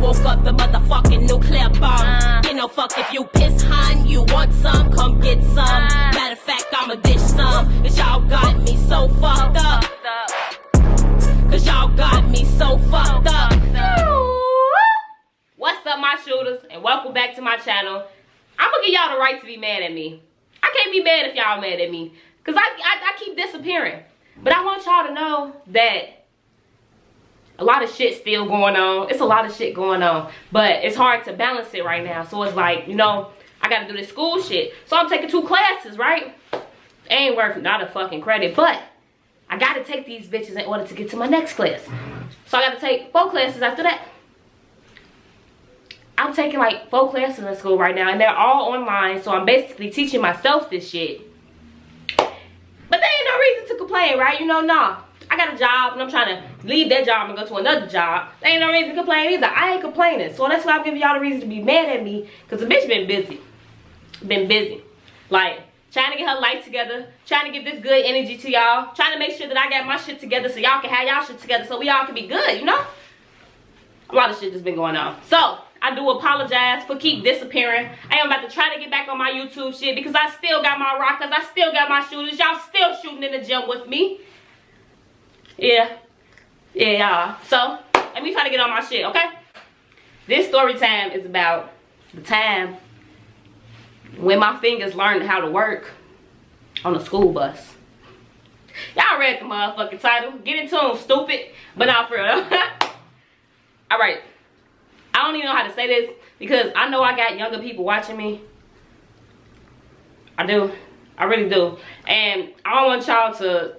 woke up the motherfucking nuclear bomb. Get no fuck if you piss, hun. You want some? Come get some. Matter of fact, I'ma dish some. Cause y'all got me so fucked up. Cause y'all got me so fucked up. What's up, my shooters? And welcome back to my channel. I'm gonna give y'all the right to be mad at me. I can't be mad if y'all mad at me. Cause I keep disappearing. But I want y'all to know that a lot of shit still going on. It's a lot of shit going on. But it's hard to balance it right now. So it's like, you know, I gotta do this school shit. So I'm taking 2 classes, right? They ain't worth not a fucking credit. But I gotta take these bitches in order to get to my next class. So I gotta take 4 classes after that. I'm taking like 4 classes in school right now. And they're all online. So I'm basically teaching myself this shit. But there ain't no reason to complain, right? You know, nah. I got a job and I'm trying to leave that job and go to another job. There ain't no reason to complain either. I ain't complaining. So that's why I'm giving y'all the reason to be mad at me. Because the bitch been busy. Been busy. Like, trying to get her life together. Trying to give this good energy to y'all. Trying to make sure that I got my shit together so y'all can have y'all shit together. So we all can be good, you know? A lot of shit that's been going on. So, I do apologize for keep disappearing. I am about to try to get back on my YouTube shit because I still got my rockers. I still got my shooters. Y'all still shooting in the gym with me. Yeah, y'all. So, let me try to get on my shit, okay? This story time is about the time when my fingers learned how to work on a school bus. Y'all read the motherfucking title. Get into them, stupid. But not for real. Alright. I don't even know how to say this because I know I got younger people watching me. I do. I really do. And I don't want y'all to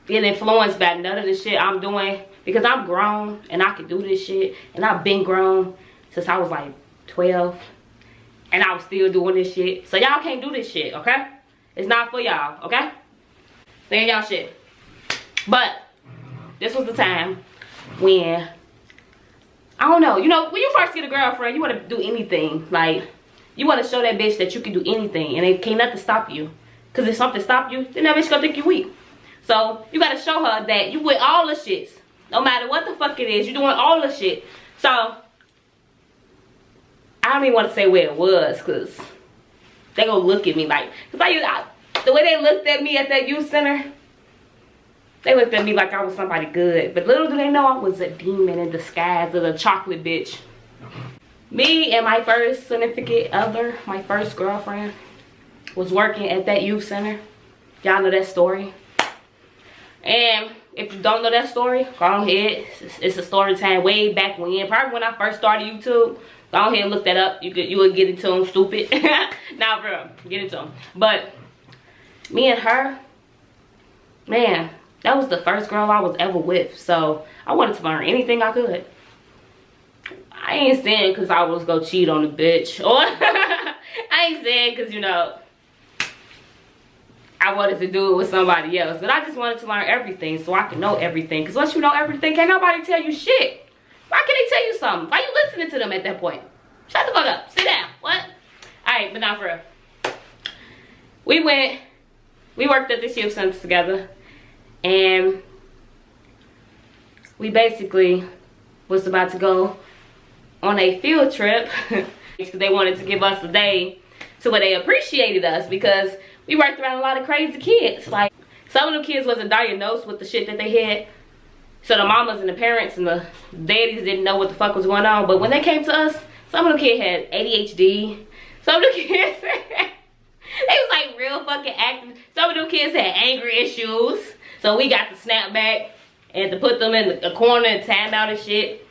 get influenced by none of the shit I'm doing because I'm grown and I can do this shit. And I've been grown since I was like 12. And I was still doing this shit. So y'all can't do this shit, okay? It's not for y'all, okay? Stay in y'all shit. But this was the time when, I don't know, you know, when you first get a girlfriend, you want to do anything. Like, you want to show that bitch that you can do anything. And it can't nothing stop you. Because if something stop you, then that bitch gonna think you weak. So, you got to show her that you with all the shits. No matter what the fuck it is, you doing all the shit. So, I don't even want to say where it was. Because they gonna look at me like, because the way they looked at me at that youth center, they looked at me like I was somebody good. But little do they know I was a demon in disguise of a chocolate bitch. Me and my first significant other, my first girlfriend, was working at that youth center. Y'all know that story. And if you don't know that story, go ahead. It's a story time way back when. Probably when I first started YouTube. Go ahead and look that up. You would get into them, stupid. Nah, bro. Get into them. But me and her, man, that was the first girl I was ever with. So, I wanted to learn anything I could. I ain't saying because I was gonna cheat on the bitch. Or, I ain't saying because, you know, I wanted to do it with somebody else. But I just wanted to learn everything so I can know everything. Because once you know everything, can't nobody tell you shit. Why can't they tell you something? Why you listening to them at that point? Shut the fuck up. Sit down. What? Alright, but not for real. We worked at this youth center together. And we basically was about to go on a field trip because they wanted to give us a day to where they appreciated us because we worked around a lot of crazy kids. Like, some of them kids wasn't diagnosed with the shit that they had. So the mamas and the parents and the daddies didn't know what the fuck was going on. But when they came to us, some of them kids had ADHD. Some of the kids, they was like real fucking active. Some of them kids had anger issues. So we got to snap back and to put them in a corner and time out and shit.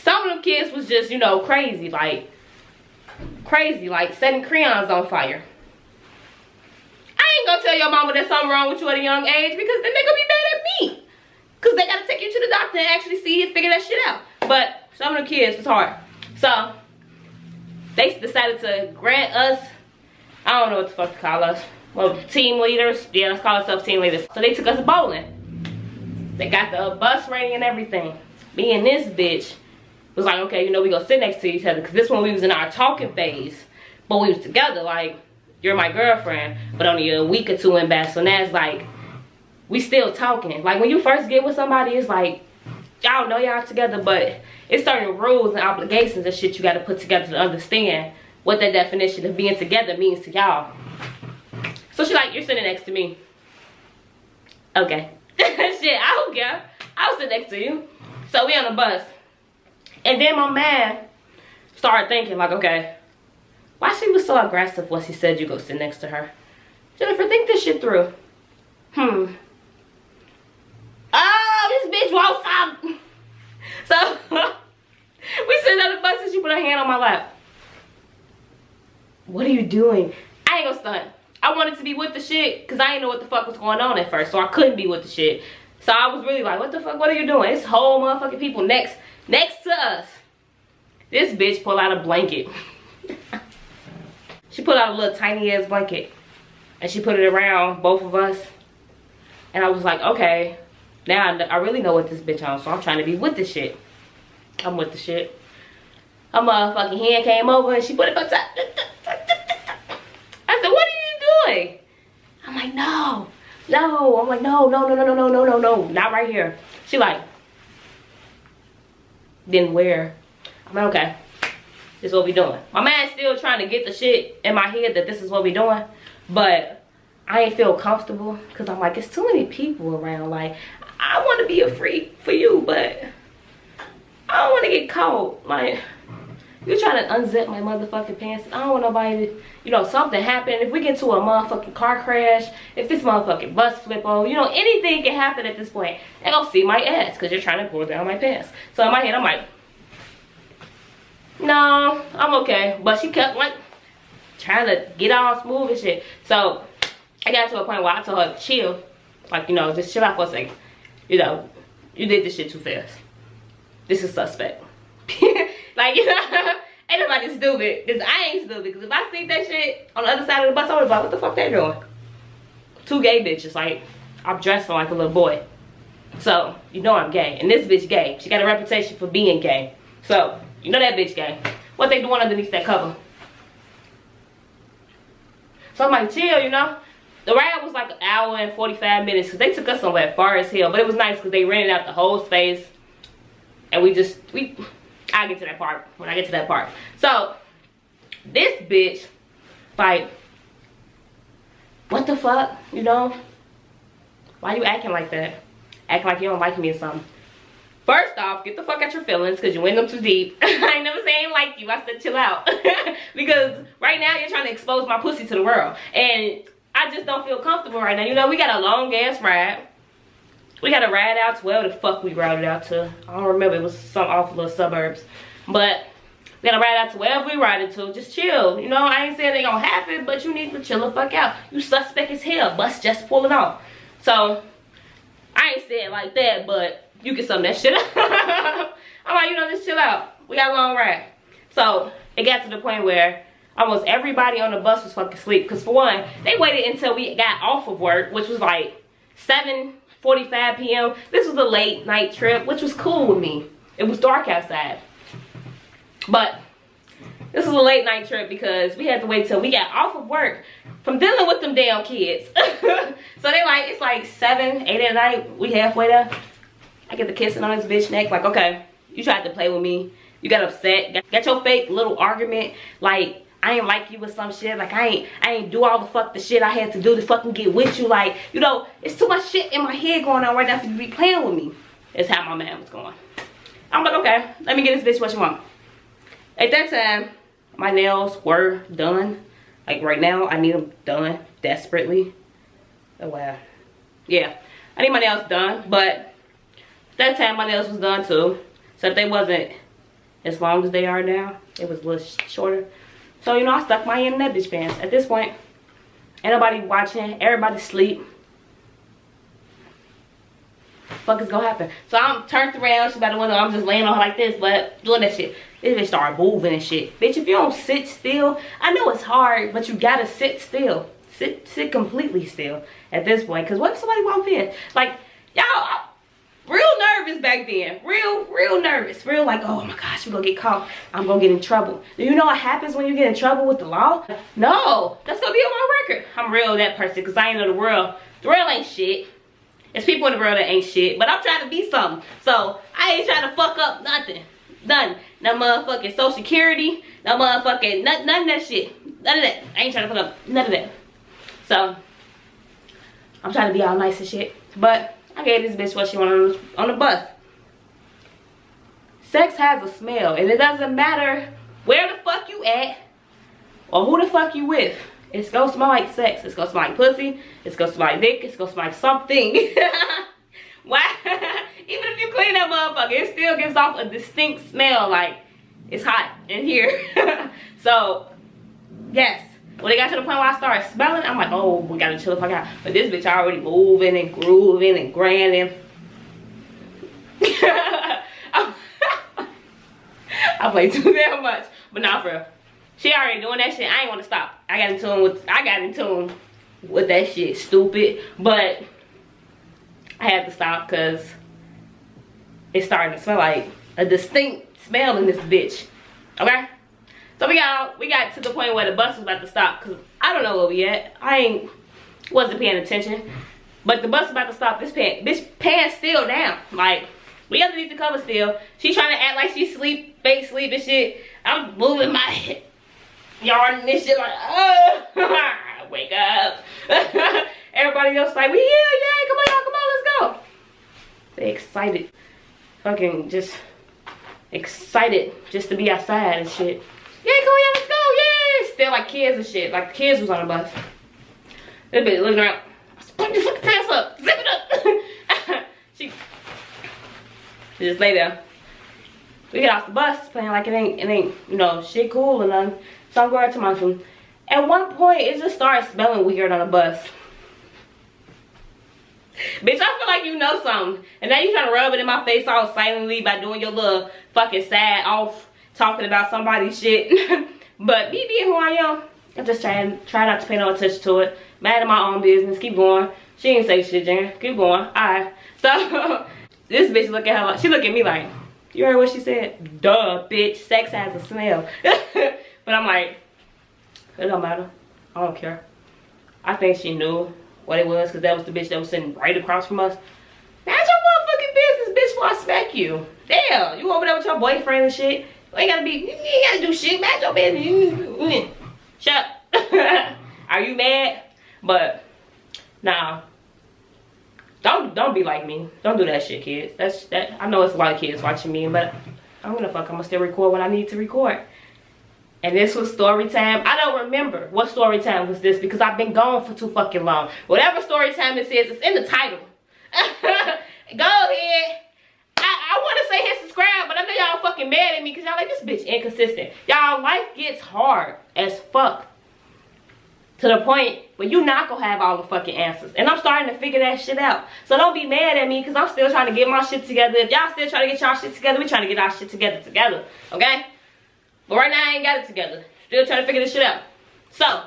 Some of them kids was just, you know, crazy, like setting crayons on fire. I ain't gonna tell your mama there's something wrong with you at a young age because then they gonna be mad at me. Because they gotta take you to the doctor and actually see and figure that shit out. But some of them kids was hard. So, they decided to grant us, I don't know what the fuck to call us. Well, team leaders. Yeah, let's call ourselves team leaders. So they took us bowling. They got the bus ready and everything. Me and this bitch was like, okay, you know, we gonna sit next to each other. Because this one we was in our talking phase. But we was together, like, you're my girlfriend. But only a week or 2 in back. So now it's like, we still talking. Like, when you first get with somebody, it's like, y'all know y'all together, but it's certain rules and obligations and shit you gotta put together to understand what that definition of being together means to y'all. So she like, you're sitting next to me. Okay. Shit, I don't care. I'll sit next to you. So we on the bus. And then my man started thinking like, okay, why she was so aggressive when she said you go sit next to her? Jennifer, think this shit through. Oh, this bitch won't stop. So we sit on the bus and she put her hand on my lap. What are you doing? I ain't gonna stunt. I wanted to be with the shit because I didn't know what the fuck was going on at first, so I couldn't be with the shit. So I was really like, what the fuck, what are you doing? It's whole motherfucking people next to us. This bitch pulled out a blanket. She pulled out a little tiny ass blanket and she put it around both of us. And I was like, okay, now I really know what this bitch on, so I'm trying to be with the shit. I'm with the shit. Her motherfucking hand came over and she put it on top. I said, what are you doing? I'm like, no. I'm like, no, not right here. She like, then where? I'm like, okay, this is what we doing. My man's still trying to get the shit in my head that this is what we doing, but I ain't feel comfortable because I'm like, it's too many people around. Like, I want to be a freak for you, but I don't want to get caught. Like, you trying to unzip my motherfucking pants. I don't want nobody to, you know, something happen. If we get into a motherfucking car crash, if this motherfucking bus flip over, you know, anything can happen at this point. They gonna see my ass because you're trying to pull down my pants. So in my head, I'm like, no, I'm okay. But she kept like trying to get all smooth and shit. So I got to a point where I told her to chill. Like, you know, just chill out for a second. You know, you did this shit too fast. This is suspect. Like, you know, ain't nobody stupid. Because I ain't stupid. Because if I see that shit on the other side of the bus, I was like, what the fuck they doing? Two gay bitches. Like, I'm dressing like a little boy. So, you know I'm gay. And this bitch gay. She got a reputation for being gay. So, you know that bitch gay. What they doing underneath that cover? So I'm like, chill, you know. The ride was like an hour and 45 minutes because they took us somewhere far as hell. But it was nice because they rented out the whole space. And I'll get to that part when I get to that part. So, this bitch, like, what the fuck, you know? Why you acting like that? Acting like you don't like me or something. First off, get the fuck out your feelings because you went them too deep. I ain't never saying like you. I said chill out. Because right now you're trying to expose my pussy to the world. And I just don't feel comfortable right now. You know, we got a long ass ride. We got to ride out to wherever the fuck we routed out to. I don't remember. It was some awful little suburbs. But we got to ride out to wherever we rided to. Just chill. You know, I ain't saying it ain't going to happen, but you need to chill the fuck out. You suspect as hell. Bus just pulling off. So, I ain't saying it like that, but you can sum that shit up. I'm like, you know, just chill out. We got a long ride. So, it got to the point where almost everybody on the bus was fucking asleep. Because for one, they waited until we got off of work, which was like 7:45 p.m. This was a late night trip, which was cool with me. It was dark outside. But this was a late night trip because we had to wait till we got off of work from dealing with them damn kids. So they like, it's like 7, 8 at night. We halfway there. I get the kissing on this bitch neck. Like, okay, you tried to play with me. You got upset. Got your fake little argument. Like, I ain't like you with some shit. Like, I ain't do all the shit I had to do to fucking get with you. Like, you know, it's too much shit in my head going on right now for you to be playing with me. That's how my man was going. I'm like, okay, let me get this bitch what you want. At that time, my nails were done. Like, right now, I need them done desperately. Oh, wow. Yeah, I need my nails done, but that time my nails was done too. So if they wasn't as long as they are now, it was a little shorter. So, you know, I stuck my hand in that bitch pants. At this point, ain't nobody watching. Everybody sleep. Fuck is gonna happen? So I'm turned around. She's by the window. I'm just laying on her like this, but doing that shit. This bitch started moving and shit. Bitch, if you don't sit still, I know it's hard, but you gotta sit still. Sit completely still at this point. Because what if somebody walked in? Like, y'all, real nervous back then. Real nervous. Real like, oh my gosh, we're gonna get caught. I'm gonna get in trouble. Do you know what happens when you get in trouble with the law? No, that's gonna be on my record. I'm real that person because I ain't know the world. The world ain't shit. There's people in the world that ain't shit, but I'm trying to be something. So I ain't trying to fuck up nothing. None. No motherfucking Social Security. No motherfucking none of that shit. None of that. I ain't trying to fuck up none of that. So I'm trying to be all nice and shit. But I gave this bitch what she wanted on the bus. Sex has a smell, and it doesn't matter where the fuck you at or who the fuck you with. It's gonna smell like sex. It's gonna smell like pussy. It's gonna smell like dick. It's gonna smell like something. Why? Even if you clean that motherfucker, it still gives off a distinct smell, like it's hot in here. So, yes. When it got to the point where I started smelling, I'm like, oh, we gotta chill the fuck out. But this bitch already moving and grooving and grinding. I play too damn much. But nah, for real. She already doing that shit. I ain't want to stop. I got in tune with that shit, stupid. But I had to stop because it's starting to smell like a distinct smell in this bitch. Okay? So we got to the point where the bus was about to stop because I don't know where we at. I wasn't paying attention. But the bus was about to stop. This bitch pants still down. Like, we underneath the cover still. She trying to act like she sleep, fake sleep and shit. I'm moving my head. Y'all and this shit like, wake up. Everybody else like, we here, yeah, come on, y'all, come on, let's go. They excited. Fucking just excited just to be outside and shit. Yeah, come on, yeah, let's go, yeah. Still like kids and shit. Like the kids was on the bus. This bitch looking around. Put your fucking pants up. Zip it up. She just lay there. We get off the bus playing like it ain't, you know, shit cool or nothing. So I'm going to my phone. At one point, it just started smelling weird on the bus. Bitch, I feel like you know something. And now you trying to rub it in my face all silently by doing your little fucking sad off talking about somebody's shit. But me being who I am, I'm just try not to pay no attention to it. Mad at my own business. Keep going. She ain't say shit, Jen. Keep going. Alright. So, this bitch look at her like, she look at me like, you heard what she said? Duh, bitch. Sex has a smell. But I'm like, it don't matter. I don't care. I think she knew what it was because that was the bitch that was sitting right across from us. That's your motherfucking business, bitch, before I smack you. Damn, you over there with your boyfriend and shit. You ain't gotta do shit. Mind your business. Shut up. Are you mad? But, nah. Don't be like me. Don't do that shit, kids. I know it's a lot of kids watching me, but I'm gonna fuck. I'm gonna still record when I need to record. And this was story time. I don't remember what story time was this because I've been gone for too fucking long. Whatever story time this is, it's in the title. Go ahead. I want to say hit subscribe, but I know y'all fucking mad at me because y'all like, this bitch inconsistent. Y'all, life gets hard as fuck. To the point where you not gonna have all the fucking answers. And I'm starting to figure that shit out. So don't be mad at me because I'm still trying to get my shit together. If y'all still trying to get y'all shit together, we trying to get our shit together. Okay? But right now I ain't got it together. Still trying to figure this shit out. So,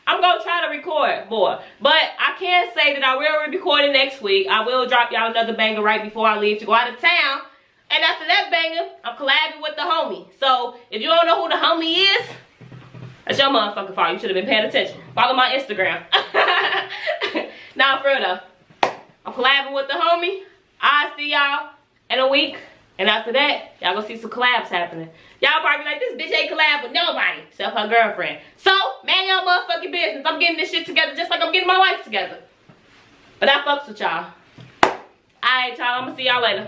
I'm gonna try to record more. But I can say that I will be recording next week. I will drop y'all another banger right before I leave to go out of town. And after that banger, I'm collabing with the homie. So, if you don't know who the homie is, that's your motherfucking fault. You should have been paying attention. Follow my Instagram. Nah, for real though. I'm collabing with the homie. I'll see y'all in a week. And after that, y'all gonna see some collabs happening. Y'all probably like, this bitch ain't collab with nobody except her girlfriend. So, man, y'all motherfucking business. I'm getting this shit together just like I'm getting my life together. But I fucks with y'all. Alright, y'all. I'm gonna see y'all later.